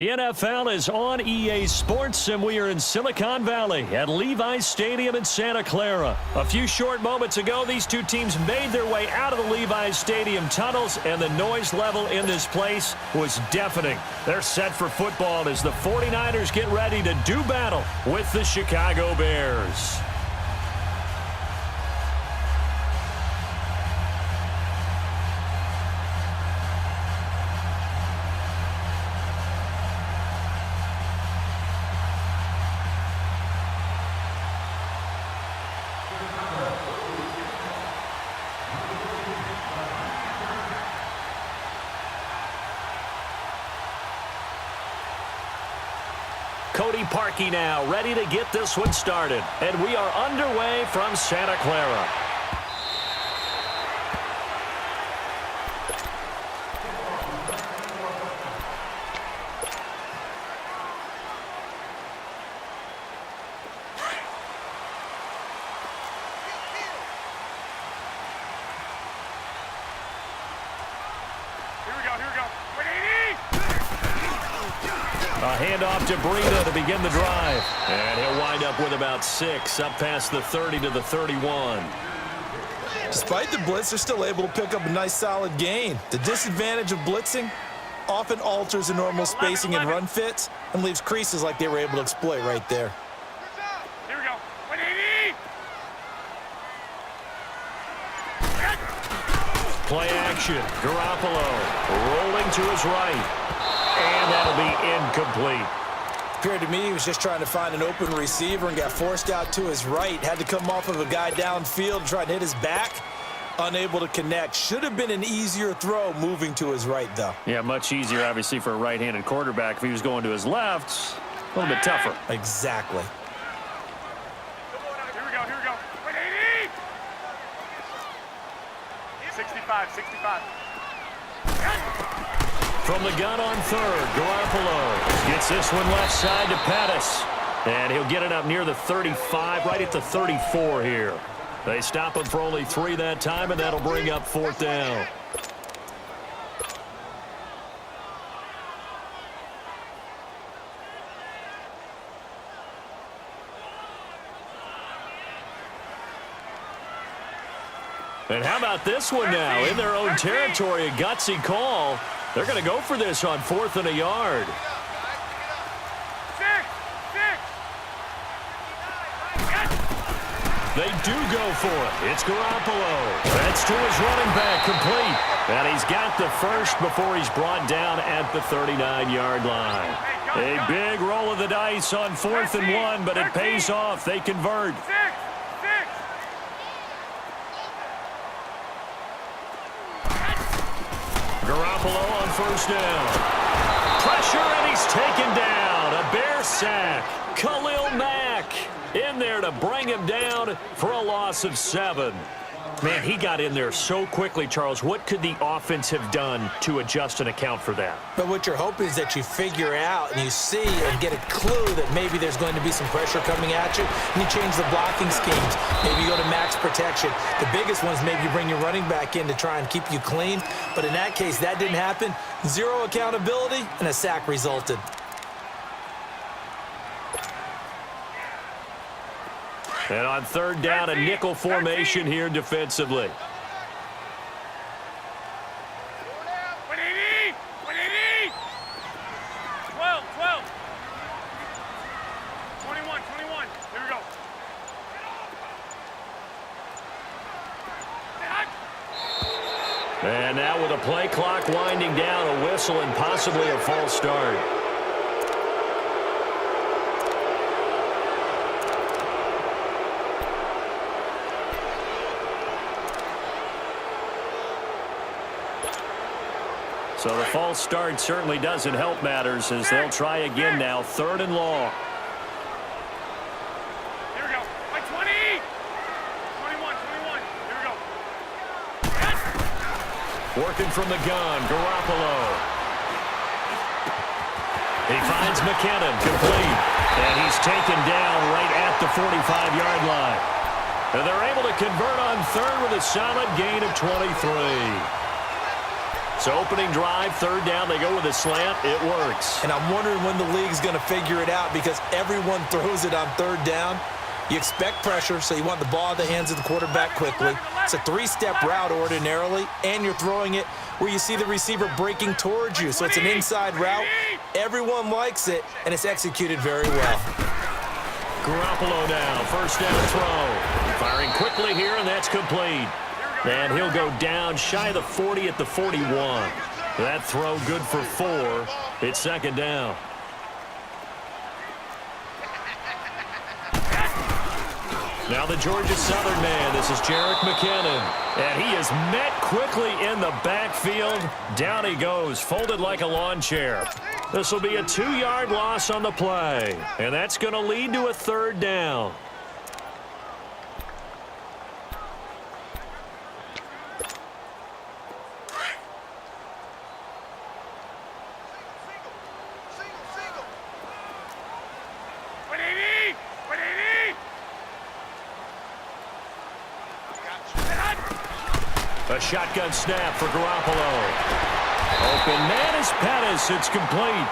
The NFL is on EA Sports, and we are in Silicon Valley at Levi's Stadium in Santa Clara. A few short moments ago, these two teams made their way out of the Levi's Stadium tunnels, and the noise level in this place was deafening. They're set for football as the 49ers get ready to do battle with the Chicago Bears. Cody Parkey now, ready to get this one started. And we are underway from Santa Clara. A handoff to Breida to begin the drive. And he'll wind up with about 6, up past the 30 to the 31. Despite the blitz, they're still able to pick up a nice solid gain. The disadvantage of blitzing often alters the normal spacing and run fits and leaves creases like they were able to exploit right there. Here we go. 180. Play action. Garoppolo rolling to his right. And that'll be incomplete. Appeared to me he was just trying to find an open receiver and got forced out to his right. Had to come off of a guy downfield and try to hit his back. Unable to connect. Should have been an easier throw moving to his right, though. Yeah, much easier, obviously, for a right-handed quarterback. If he was going to his left, a little bit tougher. Exactly. Here we go. 180. 65. From the gun on third, Garoppolo gets this one left side to Pettis. And he'll get it up near the 35, right at the 34 here. They stop him for only 3 that time, and that'll bring up 4th down. And how about this one now? In their own territory, a gutsy call. They're going to go for this on 4th and a yard. 6. They do go for it. It's Garoppolo. That's to his running back, complete. And he's got the first before he's brought down at the 39-yard line. A big roll of the dice on 4th and 1, but it pays off. They convert. 6. Garoppolo on 1st down. Pressure, and he's taken down. A Bear sack. Khalil Mack in there to bring him down for a loss of 7. Man, he got in there so quickly, Charles. What could the offense have done to adjust and account for that? But what you're hoping is that you figure out and you see and get a clue that maybe there's going to be some pressure coming at you, and you change the blocking schemes. Maybe you go to max protection. The biggest one is maybe you bring your running back in to try and keep you clean. But in that case, that didn't happen. 0 accountability, and a sack resulted. And on 3rd down, a nickel formation here defensively. 180. 12. 21. Here we go. And now with a play clock winding down, a whistle and possibly a false start. So the false start certainly doesn't help matters as they'll try again now, 3rd and long. Here we go. 20. 21. Here we go. Working from the gun, Garoppolo. He finds McKinnon, complete. And he's taken down right at the 45-yard line. And they're able to convert on 3rd with a solid gain of 23. So opening drive, third down, they go with a slant. It works. And I'm wondering when the league's going to figure it out because everyone throws it on third down. You expect pressure, so you want the ball in the hands of the quarterback quickly. It's a three-step route ordinarily, and you're throwing it where you see the receiver breaking towards you. So it's an inside route. Everyone likes it, and it's executed very well. Garoppolo now, first down throw. Firing quickly here, and that's complete. And he'll go down shy of the 40 at the 41. That throw good for 4. It's second down. Now the Georgia Southern man, this is Jerick McKinnon. And he is met quickly in the backfield. Down he goes, folded like a lawn chair. This will be a 2-yard loss on the play. And that's going to lead to a third down. A shotgun snap for Garoppolo. Open man is Pettis. It's complete.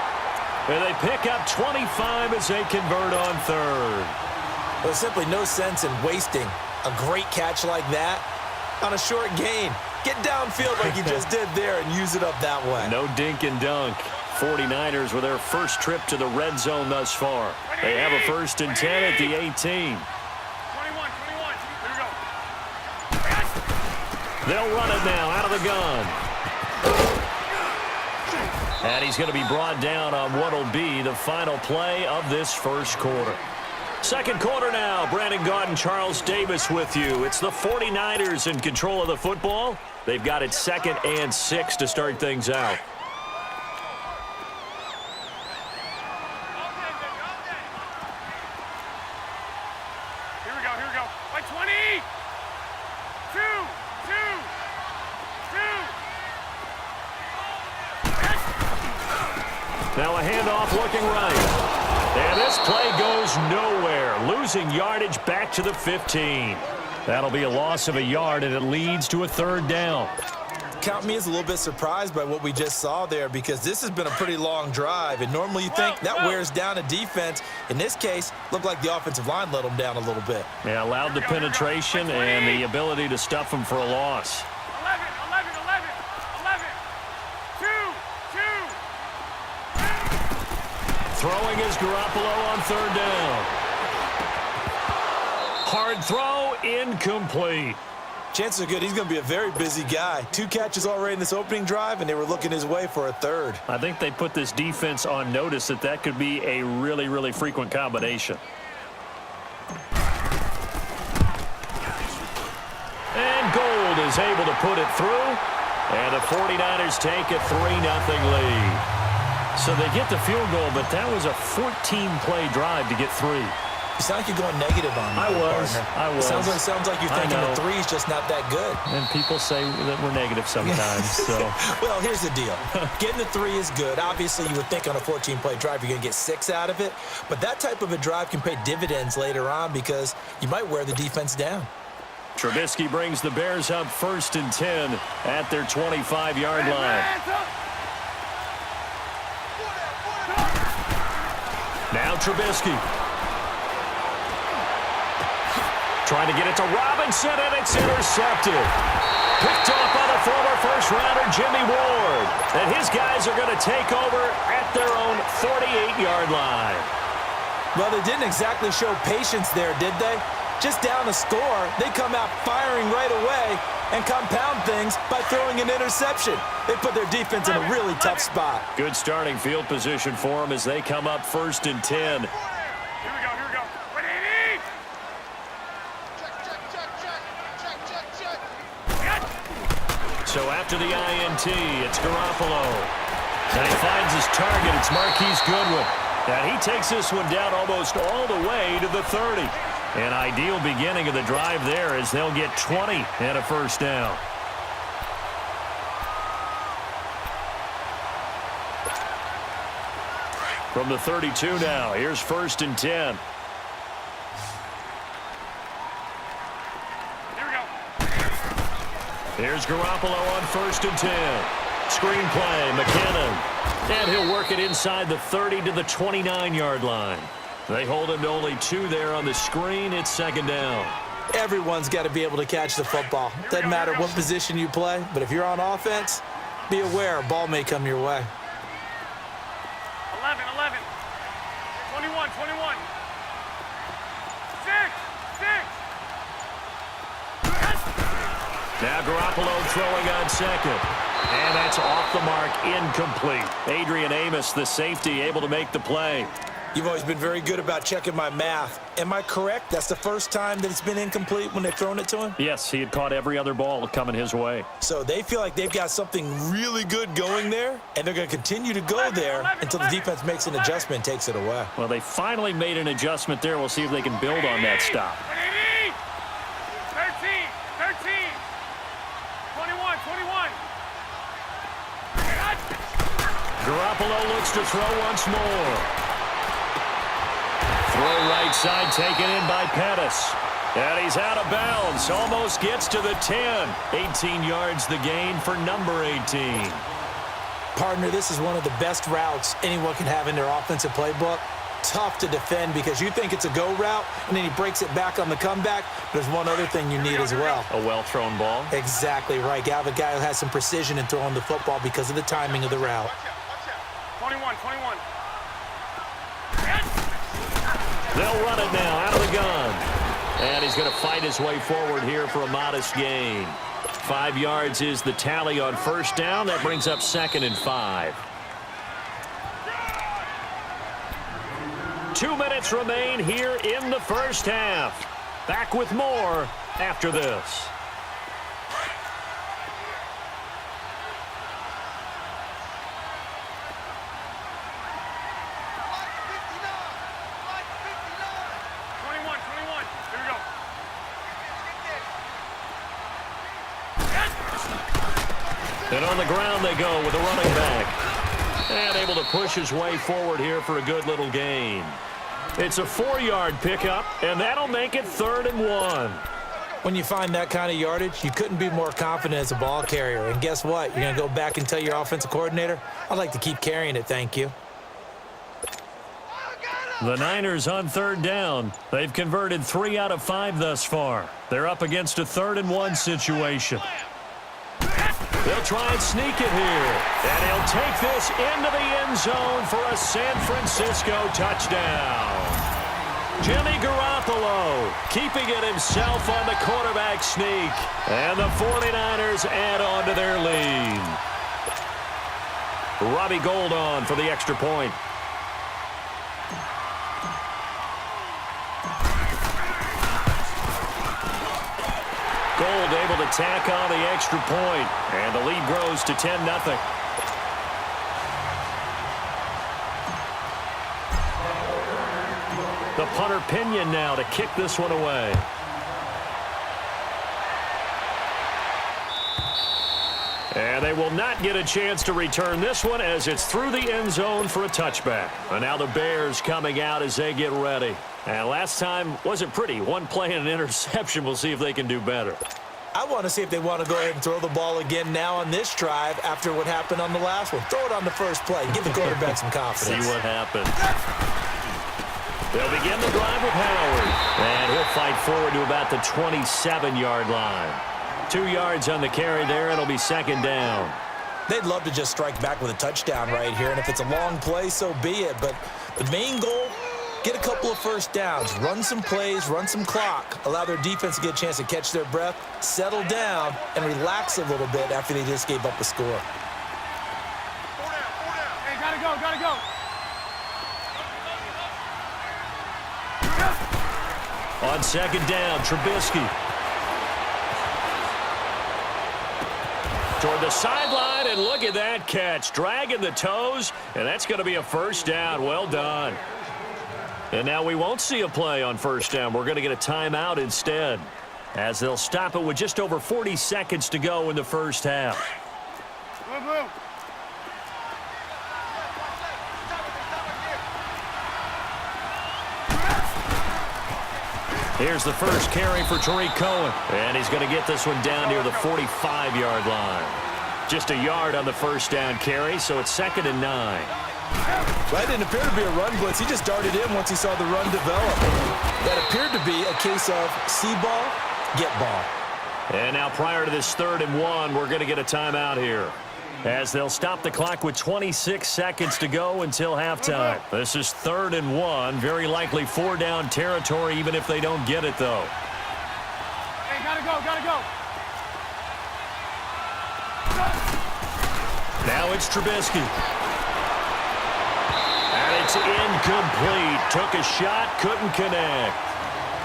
And they pick up 25 as they convert on third. There's simply no sense in wasting a great catch like that on a short gain. Get downfield like you just did there and use it up that way. No dink and dunk. 49ers with their first trip to the red zone thus far. They have a first and 10 at the 18. They'll run it now out of the gun. And he's going to be brought down on what will be the final play of this first quarter. Second quarter now. Brandon Gaudin, Charles Davis with you. It's the 49ers in control of the football. They've got it 2nd and 6 to start things out. Here we go. By 20. 2. Now a handoff looking right. And this play goes nowhere. Losing yardage back to the 15. That'll be a loss of a yard, and it leads to a third down. Count me as a little bit surprised by what we just saw there because this has been a pretty long drive, and normally you think that wears down a defense. In this case, looked like the offensive line let them down a little bit. Yeah, allowed the penetration and the ability to stuff them for a loss. 11. 2. Throwing is Garoppolo on third down. Hard throw, incomplete. Chances are good he's going to be a very busy guy. 2 catches already in this opening drive, and they were looking his way for a third. I think they put this defense on notice that could be a really, really frequent combination. And Gold is able to put it through. And the 49ers take a 3-0 lead. So they get the field goal, but that was a 14-play drive to get 3. You sound like you're going negative on me. I was. It sounds like you're thinking the 3 is just not that good. And people say that we're negative sometimes. So. Well, here's the deal. Getting the 3 is good. Obviously, you would think on a 14-play drive you're going to get 6 out of it. But that type of a drive can pay dividends later on because you might wear the defense down. Trubisky brings the Bears up 1st and 10 at their 25-yard line. Now Trubisky. Trying to get it to Robinson, and it's intercepted. Picked off by the former first-rounder Jimmy Ward. And his guys are going to take over at their own 48-yard line. Well, they didn't exactly show patience there, did they? Just down a score, they come out firing right away and compound things by throwing an interception. They put their defense in a really tough spot. Good starting field position for them as they come up 1st and 10. Here we go. So after the INT, it's Garoppolo. And he finds his target. It's Marquise Goodwin. And he takes this one down almost all the way to the 30. An ideal beginning of the drive there as they'll get 20 and a first down. From the 32 now, here's 1st and 10. Here we go. Here's Garoppolo on 1st and 10. Screen play, McKinnon. And he'll work it inside the 30 to the 29-yard line. They hold him to only 2 there on the screen. It's second down. Everyone's got to be able to catch the football. Doesn't matter what position you play, but if you're on offense, be aware a ball may come your way. 11, 11. 21, 21. 6. Now Garoppolo throwing on second. And that's off the mark, incomplete. Adrian Amos, the safety, able to make the play. You've always been very good about checking my math. Am I correct? That's the first time that it's been incomplete when they've thrown it to him? Yes, he had caught every other ball coming his way. So they feel like they've got something really good going there, and they're going to continue to go there until the defense makes an adjustment and takes it away. Well, they finally made an adjustment there. We'll see if they can build on that stop. 13, 13. 21, 21. Garoppolo looks to throw once more. Throw right side taken in by Pettis. And he's out of bounds. Almost gets to the 10. 18 yards the gain for number 18. Partner, this is one of the best routes anyone can have in their offensive playbook. Tough to defend because you think it's a go route, and then he breaks it back on the comeback. There's one other thing you need as well. A well-thrown ball. Exactly right. You have a guy who has some precision in throwing the football because of the timing of the route. 21, 21. They'll run it now out of the gun. And he's going to fight his way forward here for a modest gain. 5 yards is the tally on first down. That brings up 2nd and 5. 2 minutes remain here in the first half. Back with more after this. And on the ground they go with a running back. And able to push his way forward here for a good little gain. It's a 4-yard pickup, and that'll make it 3rd and 1. When you find that kind of yardage, you couldn't be more confident as a ball carrier. And guess what? You're going to go back and tell your offensive coordinator, I'd like to keep carrying it, thank you. The Niners on 3rd down. They've converted 3 out of 5 thus far. They're up against a 3rd and 1 situation. They'll try and sneak it here. And he'll take this into the end zone for a San Francisco touchdown. Jimmy Garoppolo keeping it himself on the quarterback sneak. And the 49ers add on to their lead. Robbie Gould on for the extra point. Gould able to tack on the extra point, and the lead grows to 10-0. The punter Pinion now to kick this one away. And they will not get a chance to return this one as it's through the end zone for a touchback. And now the Bears coming out as they get ready. And last time wasn't pretty. One play and an interception. We'll see if they can do better. I want to see if they want to go ahead and throw the ball again now on this drive after what happened on the last one. Throw it on the first play. Give the quarterback some confidence. See what happens. They'll begin the drive with Howard. And he'll fight forward to about the 27-yard line. 2 yards on the carry there. It'll be 2nd down. They'd love to just strike back with a touchdown right here. And if it's a long play, so be it. But the main goal, get a couple of first downs, run some plays, run some clock, allow their defense to get a chance to catch their breath, settle down, and relax a little bit after they just gave up a score. 4 down, 4 down. Hey, gotta go, gotta go. On 2nd down, Trubisky. Toward the sideline, and look at that catch. Dragging the toes, and that's going to be a first down. Well done. And now we won't see a play on first down. We're going to get a timeout instead, as they'll stop it with just over 40 seconds to go in the first half. Blue, blue. Here's the first carry for Tariq Cohen. And he's going to get this one down near the 45-yard line. Just a yard on the first down carry, so it's 2nd and 9. Well, that didn't appear to be a run blitz. He just darted in once he saw the run develop. That appeared to be a case of see ball, get ball. And now prior to this 3rd and 1, we're going to get a timeout here, as they'll stop the clock with 26 seconds to go until halftime. This is 3rd and 1, very likely 4-down territory, even if they don't get it, though. Hey, gotta go, gotta go. Now it's Trubisky. And it's incomplete. Took a shot, couldn't connect.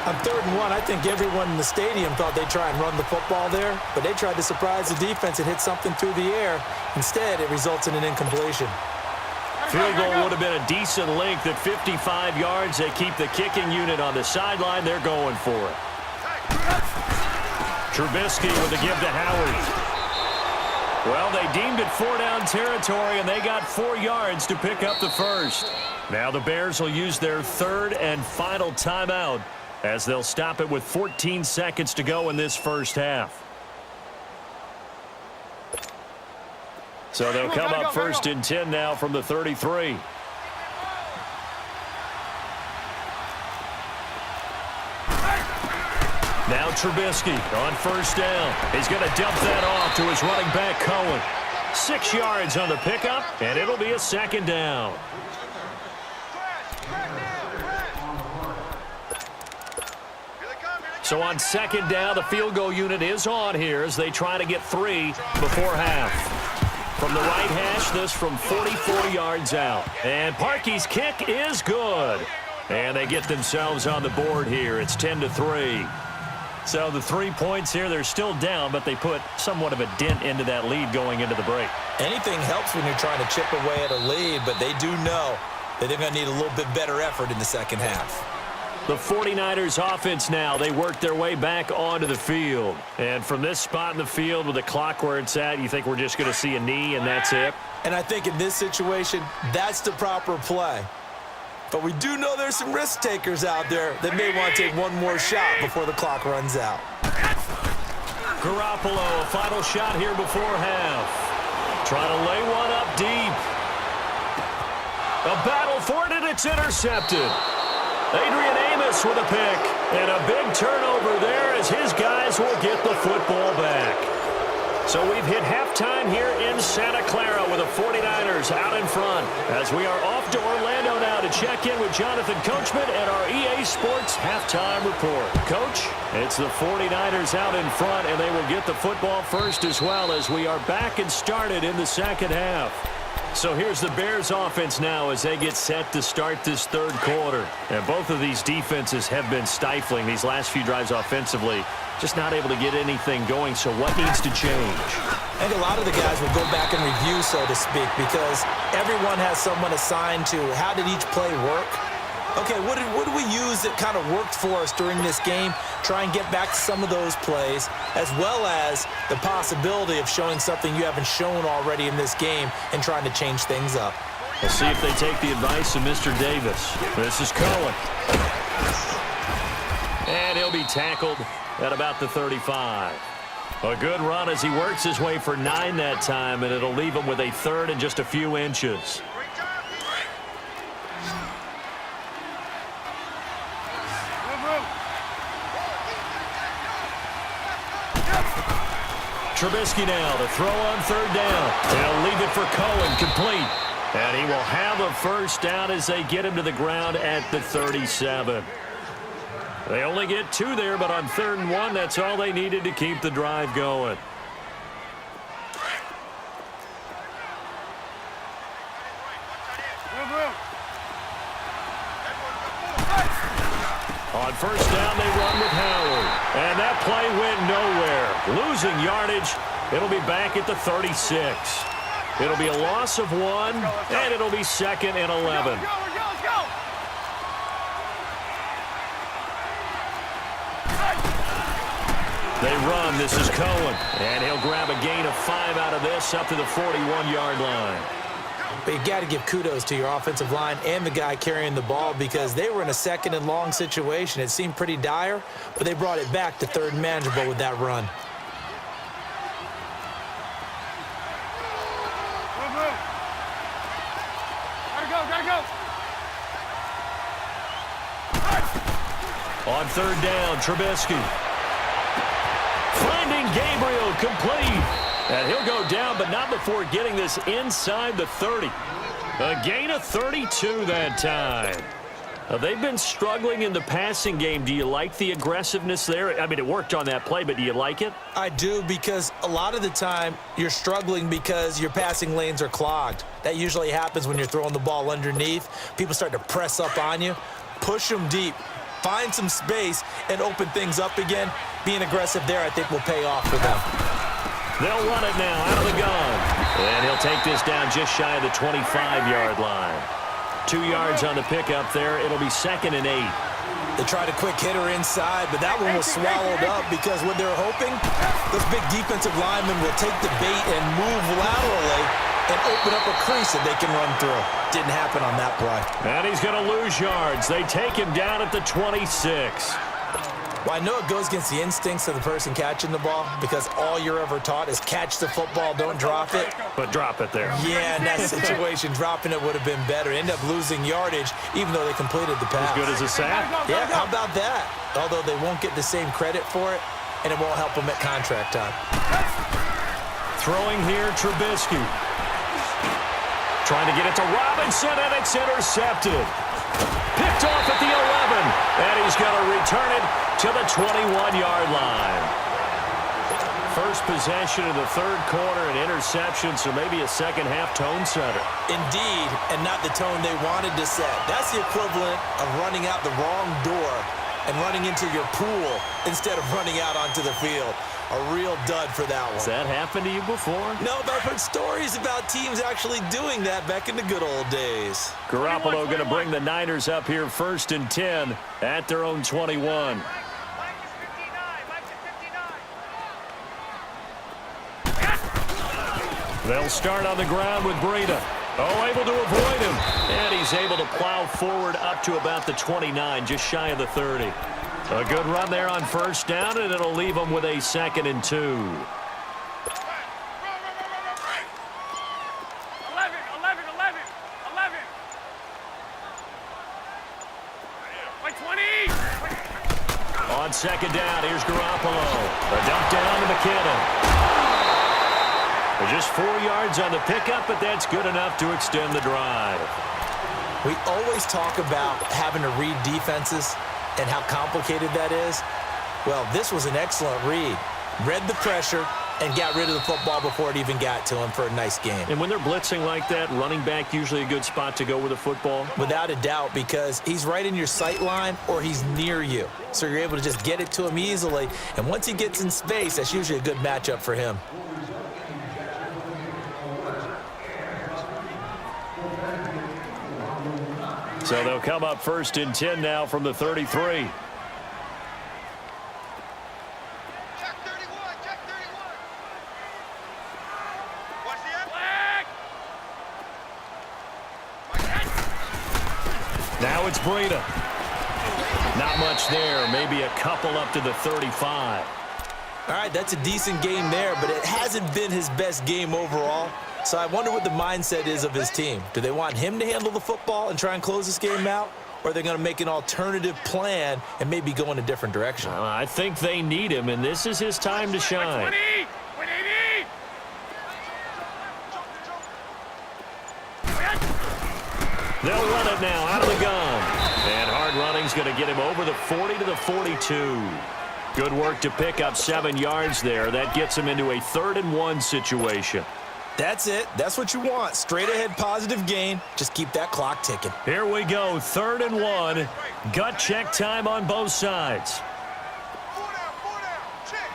On 3rd and 1, I think everyone in the stadium thought they'd try and run the football there, but they tried to surprise the defense and hit something through the air. Instead, it results in an incompletion. Field goal would have been a decent length at 55 yards. They keep the kicking unit on the sideline. They're going for it. Trubisky with a give to Howard. Well, they deemed it 4-down territory, and they got 4 yards to pick up the first. Now the Bears will use their 3rd and final timeout, as they'll stop it with 14 seconds to go in this first half. So they'll come up 1st and 10 now from the 33. Now Trubisky on 1st down. He's going to dump that off to his running back, Cohen. 6 yards on the pickup, and it'll be a 2nd down. So on 2nd down, the field goal unit is on here as they try to get 3 before half. From the right hash, this from 44 yards out. And Parkey's kick is good. And they get themselves on the board here. It's 10-3. So the 3 points here, they're still down, but they put somewhat of a dent into that lead going into the break. Anything helps when you're trying to chip away at a lead, but they do know that they're going to need a little bit better effort in the second half. The 49ers offense now, they work their way back onto the field. And from this spot in the field with the clock where it's at, you think we're just going to see a knee and that's it? And I think in this situation, that's the proper play. But we do know there's some risk takers out there that may want to take one more shot before the clock runs out. Garoppolo, a final shot here before half. Trying to lay one up deep. A battle for it, and it's intercepted. Adrian Amos with a pick. And a big turnover there as his guys will get the football back. So we've hit halftime here in Santa Clara with the 49ers out in front, as we are off to Orlando now to check in with Jonathan Coachman and our EA Sports halftime report. Coach, it's the 49ers out in front, and they will get the football first as well, as we are back and started in the second half. So here's the Bears offense now as they get set to start this 3rd quarter. And both of these defenses have been stifling these last few drives offensively. Just not able to get anything going, so what needs to change? I think a lot of the guys will go back and review, so to speak, because everyone has someone assigned to how did each play work. Okay, what did we use that kind of worked for us during this game? Try and get back to some of those plays, as well as the possibility of showing something you haven't shown already in this game and trying to change things up. We'll see if they take the advice of Mr. Davis. This is Cohen. And he'll be tackled at about the 35. A good run as he works his way for 9 that time, and it'll leave him with a 3rd and just a few inches. Trubisky now to throw on 3rd down. They'll leave it for Cohen, complete. And he will have a first down as they get him to the ground at the 37. They only get 2 there, but on 3rd and 1, that's all they needed to keep the drive going. On 1st down, they run with Howard. And that play went nowhere. Losing yardage. It'll be back at the 36. It'll be a loss of 1, and it'll be 2nd and 11. They run. This is Cohen. And he'll grab a gain of 5 out of this up to the 41-yard line. But you got to give kudos to your offensive line and the guy carrying the ball, because they were in a 2nd and long situation. It seemed pretty dire, but they brought it back to 3rd and manageable with that run. On third down, Trubisky. Finding Gabriel, complete. And he'll go down, but not before getting this inside the 30. A gain of 32 that time. They've been struggling in the passing game. Do you like the aggressiveness there? I mean, it worked on that play, but do you like it? I do, because a lot of the time you're struggling because your passing lanes are clogged. That usually happens when you're throwing the ball underneath. People start to press up on you. Push them deep. Find some space and open things up again. Being aggressive there, I think, will pay off for them. They'll run it now out of the gun. And he'll take this down just shy of the 25-yard line. 2 yards on the pickup there. It'll be 2nd and 8. They tried a quick hitter inside, but that one was swallowed up because what they're hoping, those big defensive linemen will take the bait and move laterally and open up a crease that they can run through. Didn't happen on that play. And he's going to lose yards. They take him down at the 26. Well, I know it goes against the instincts of the person catching the ball because all you're ever taught is catch the football, don't drop it. But drop it there. Yeah, in that situation, dropping it would have been better. End up losing yardage, even though they completed the pass. As good as a sack. Yeah, how about that? Although they won't get the same credit for it, and it won't help them at contract time. Throwing here, Trubisky. Trying to get it to Robinson, and it's intercepted. Picked off at the 11, and he's going to return it to the 21-yard line. First possession of the third quarter, an interception, so maybe a second-half tone setter. Indeed, and not the tone they wanted to set. That's the equivalent of running out the wrong door and running into your pool instead of running out onto the field. A real dud for that one. Has that happened to you before? No, but I've heard stories about teams actually doing that back in the good old days. Garoppolo going to bring the Niners up here 1st and 10 at their own 21. They'll start on the ground with Breida. Oh, able to avoid him. And he's able to plow forward up to about the 29, just shy of the 30. A good run there on first down, and it'll leave them with a 2nd and 2. 11. Like 20. On second down, here's Garoppolo. A dump down to McKinnon. Just 4 yards on the pickup, but that's good enough to extend the drive. We always talk about having to read defenses and how complicated that is. Well, this was an excellent read. Read the pressure and got rid of the football before it even got to him for a nice game. And when they're blitzing like that, running back usually a good spot to go with the football? Without a doubt, because he's right in your sight line or he's near you. So you're able to just get it to him easily. And once he gets in space, that's usually a good matchup for him. So they'll come up 1st and 10 now from the 33. Check 31. Check 31. Watch the flag. Now it's Breida. Not much there. Maybe a couple up to the 35. All right, that's a decent game there, but it hasn't been his best game overall. So I wonder what the mindset is of his team. Do they want him to handle the football and try and close this game out? Or are they going to make an alternative plan and maybe go in a different direction? I think they need him, and this is his time to shine. 20. 180. They'll run it now out of the gun. And hard running's going to get him over the 40 to the 42. Good work to pick up 7 yards there. That gets him into a 3rd and 1 situation. That's it. That's what you want. Straight ahead positive gain. Just keep that clock ticking. Here we go, 3rd and 1. Gut check time on both sides. 4 down. Check.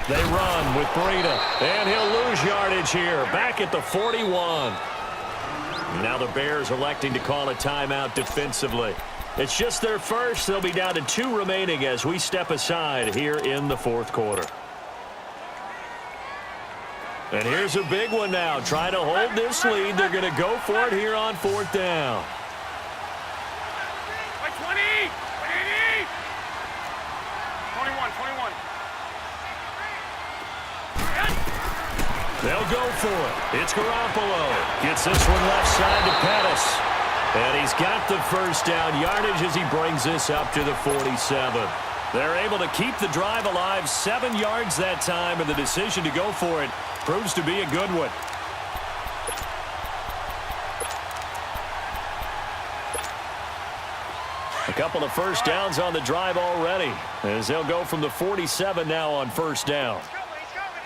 They run with Breida, and he'll lose yardage here. Back at the 41. Now the Bears electing to call a timeout defensively. It's just their first. They'll be down to 2 remaining as we step aside here in the 4th quarter. And here's a big one now. Trying to hold this lead. They're going to go for it here on 4th down. Like 20. 180. 21. They'll go for it. It's Garoppolo. Gets this one left side to Pettis. And he's got the first down yardage as he brings this up to the 47. They're able to keep the drive alive, 7 yards that time, and the decision to go for it proves to be a good one. A couple of first downs on the drive already, as they'll go from the 47 now on first down. He's coming.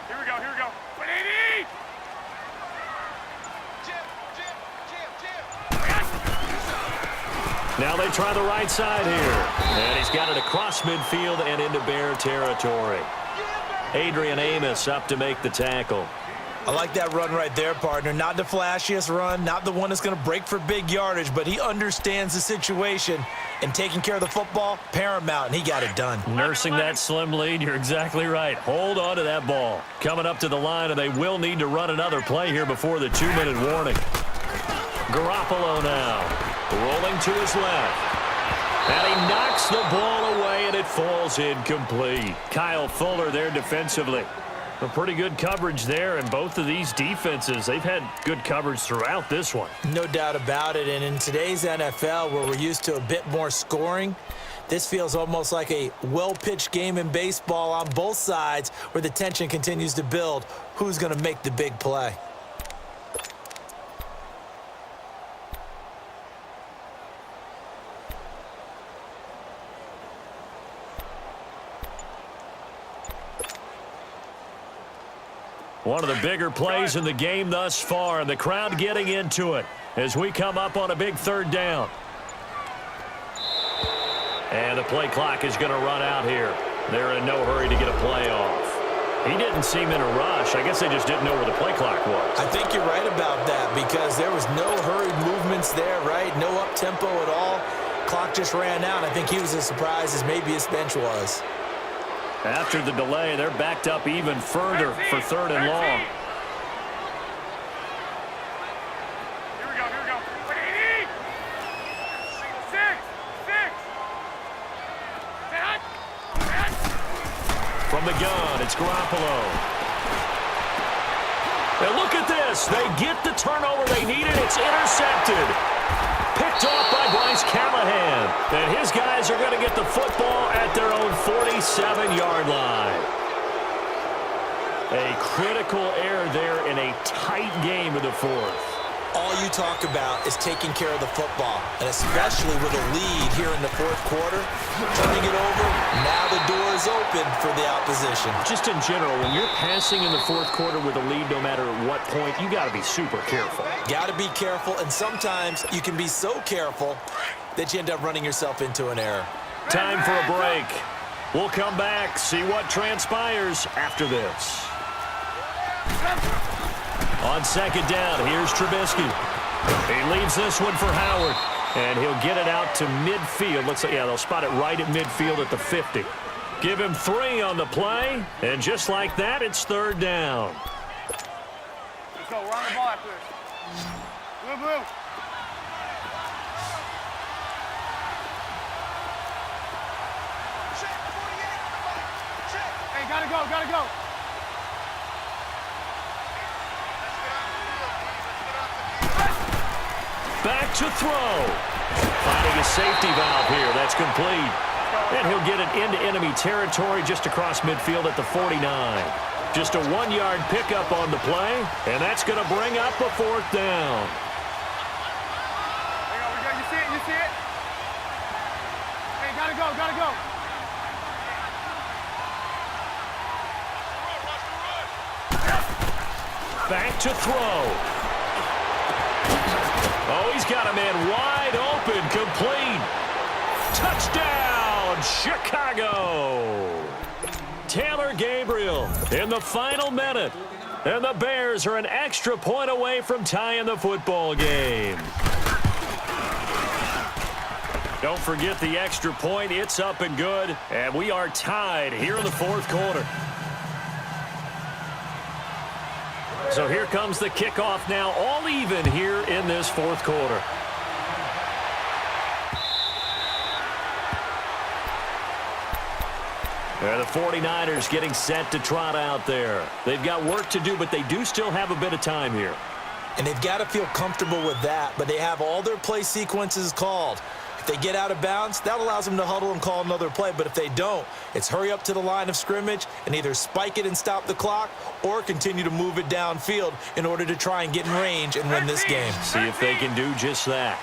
Here we go. 180! Now they try the right side here. And he's got it across midfield and into Bear territory. Adrian Amos up to make the tackle. I like that run right there, partner. Not the flashiest run, not the one that's going to break for big yardage, but he understands the situation, and taking care of the football, paramount, and he got it done. Nursing that slim lead, you're exactly right. Hold on to that ball. Coming up to the line, and they will need to run another play here before the 2-minute warning. Garoppolo now. Rolling to his left. And he knocks the ball away, and it falls incomplete. Kyle Fuller there defensively. A pretty good coverage there, and both of these defenses, they've had good coverage throughout this one. No doubt about it, and in today's NFL, where we're used to a bit more scoring, this feels almost like a well-pitched game in baseball on both sides where the tension continues to build. Who's going to make the big play? One of the bigger plays in the game thus far, and the crowd getting into it as we come up on a big third down. And the play clock is going to run out here. They're in no hurry to get a play off. He didn't seem in a rush. I guess they just didn't know where the play clock was. I think you're right about that because there was no hurried movements there, right? No up-tempo at all. Clock just ran out. I think he was as surprised as maybe his bench was. After the delay, they're backed up even further for third and long. Here we go. 180! 6! From the gun, it's Garoppolo. And look at this. They get the turnover they needed. It's intercepted. Picked off by Bryce Callahan. And his guys are going to get the football at their own 47-yard line. A critical error there in a tight game in the fourth. All you talk about is taking care of the football, and especially with a lead here in the fourth quarter, turning it over, now the door is open for the opposition. Just in general, when you're passing in the fourth quarter with a lead, no matter what point, you got to be super careful. Got to be careful, and sometimes you can be so careful that you end up running yourself into an error. Time for a break. We'll come back, see what transpires after this. On second down, here's Trubisky. He leaves this one for Howard, and he'll get it out to midfield. Looks like, yeah, they'll spot it right at midfield at the 50. Give him 3 on the play, and just like that, it's third down. Let's go. We're on the ball after this. Blue. Hey, gotta go. Back to throw. Finding a safety valve here. That's complete. And he'll get it into enemy territory just across midfield at the 49. Just a 1-yard pickup on the play, and that's going to bring up a fourth down. We go. You see it? Hey, gotta go. Back to throw. Oh, he's got a man wide open, complete. Touchdown, Chicago. Taylor Gabriel in the final minute. And the Bears are an extra point away from tying the football game. Don't forget the extra point. It's up and good. And we are tied here in the fourth quarter. So here comes the kickoff now, all even here in this fourth quarter. The 49ers getting set to trot out there. They've got work to do, but they do still have a bit of time here. And they've got to feel comfortable with that, but they have all their play sequences called. If they get out of bounds, that allows them to huddle and call another play. But if they don't, it's hurry up to the line of scrimmage and either spike it and stop the clock or continue to move it downfield in order to try and get in range and win this game. See if they can do just that.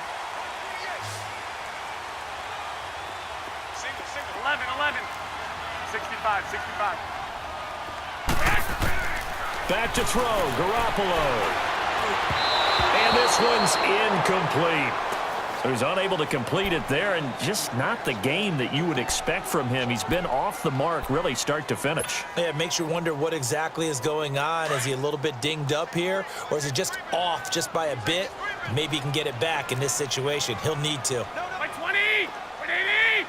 11. 65. Back to throw, Garoppolo. And this one's incomplete. So he's unable to complete it there, and just not the game that you would expect from him. He's been off the mark really start to finish. Yeah, it makes you wonder what exactly is going on. Is he a little bit dinged up here, or is it just off just by a bit? Maybe he can get it back in this situation. He'll need to. By 20. 80.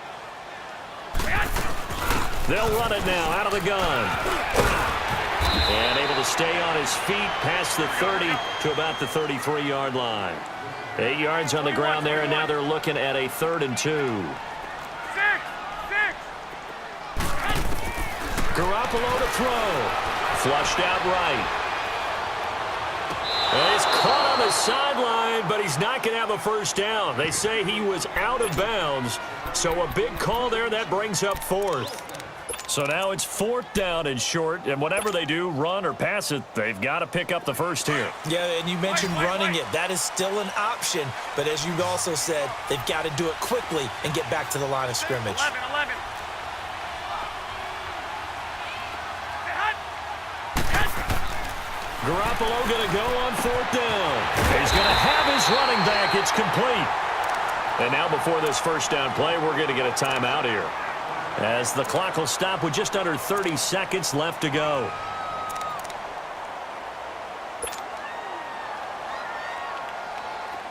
They'll run it now out of the gun. And able to stay on his feet past the 30 to about the 33-yard line. 8 yards on the ground there, and now they're looking at a 3rd and 2. 6. Garoppolo to throw. Flushed out right. And he's caught on the sideline, but he's not going to have a first down. They say he was out of bounds, so a big call there that brings up 4th. So now it's 4th down and short, and whatever they do, run or pass it, they've got to pick up the first here. Yeah, and you mentioned running it. That is still an option, but as you also said, they've got to do it quickly and get back to the line of scrimmage. 11. Garoppolo going to go on 4th down. He's going to have his running back. It's complete. And now before this first down play, we're going to get a timeout here, as the clock will stop with just under 30 seconds left to go.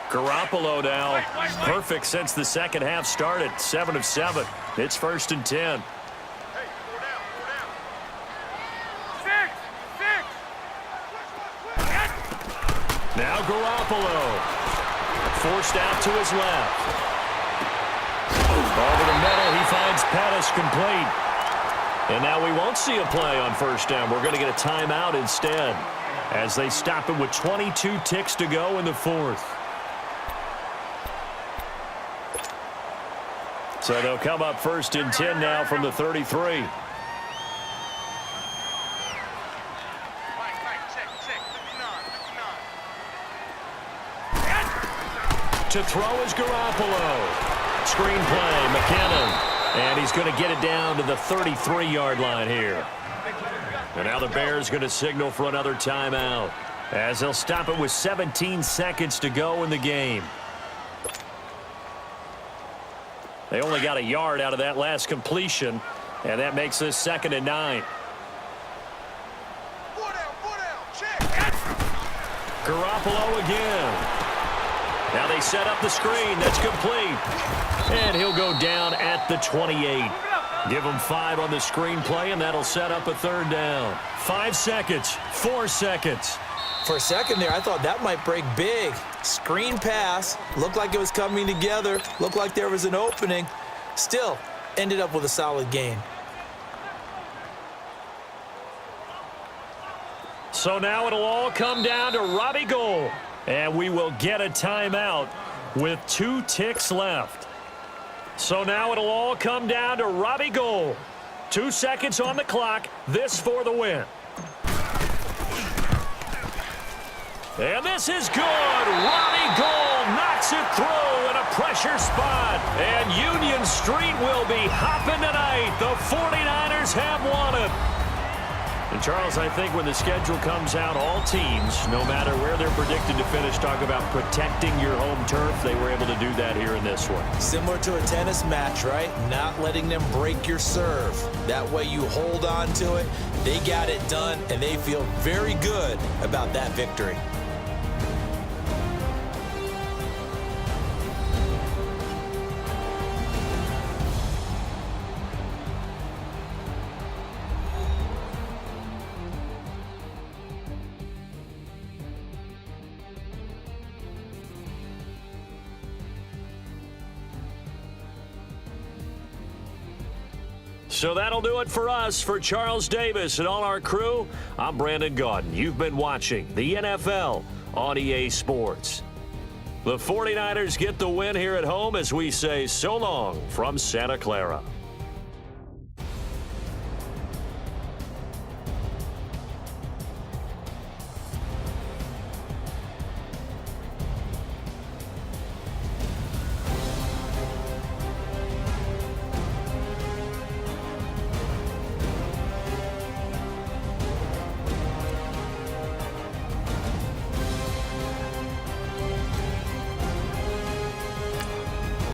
Garoppolo now perfect since the second half started. 7 of 7. It's 1st and 10. Now Garoppolo forced out to his left. Over the middle, he finds Pettis complete. And now we won't see a play on first down. We're going to get a timeout instead, as they stop it with 22 ticks to go in the 4th. So they'll come up 1st and 10 now from the 33. To throw is Garoppolo. Screen play, McKinnon. And he's going to get it down to the 33-yard line here. And now the Bears going to signal for another timeout, as they'll stop it with 17 seconds to go in the game. They only got a yard out of that last completion, and that makes this 2nd and 9. Garoppolo again. Now they set up the screen. That's complete. And he'll go down at the 28. Give him 5 on the screen play, and that'll set up a 3rd down. 5 seconds. 4 seconds. For a second there, I thought that might break big. Screen pass. Looked like it was coming together. Looked like there was an opening. Still, ended up with a solid gain. So now it'll all come down to Robbie Gould. And we will get a timeout with 2 ticks left. So now it'll all come down to Robbie Gould. 2 seconds on the clock. This for the win. And this is good. Robbie Gould knocks it through in a pressure spot. And Union Street will be hopping tonight. The 49ers have won it. And, Charles, I think when the schedule comes out, all teams, no matter where they're predicted to finish, talk about protecting your home turf. They were able to do that here in this one. Similar to a tennis match, right? Not letting them break your serve. That way you hold on to it. They got it done, and they feel very good about that victory. So that'll do it for us. For Charles Davis and all our crew, I'm Brandon Gaudin. You've been watching the NFL on EA Sports. The 49ers get the win here at home as we say so long from Santa Clara.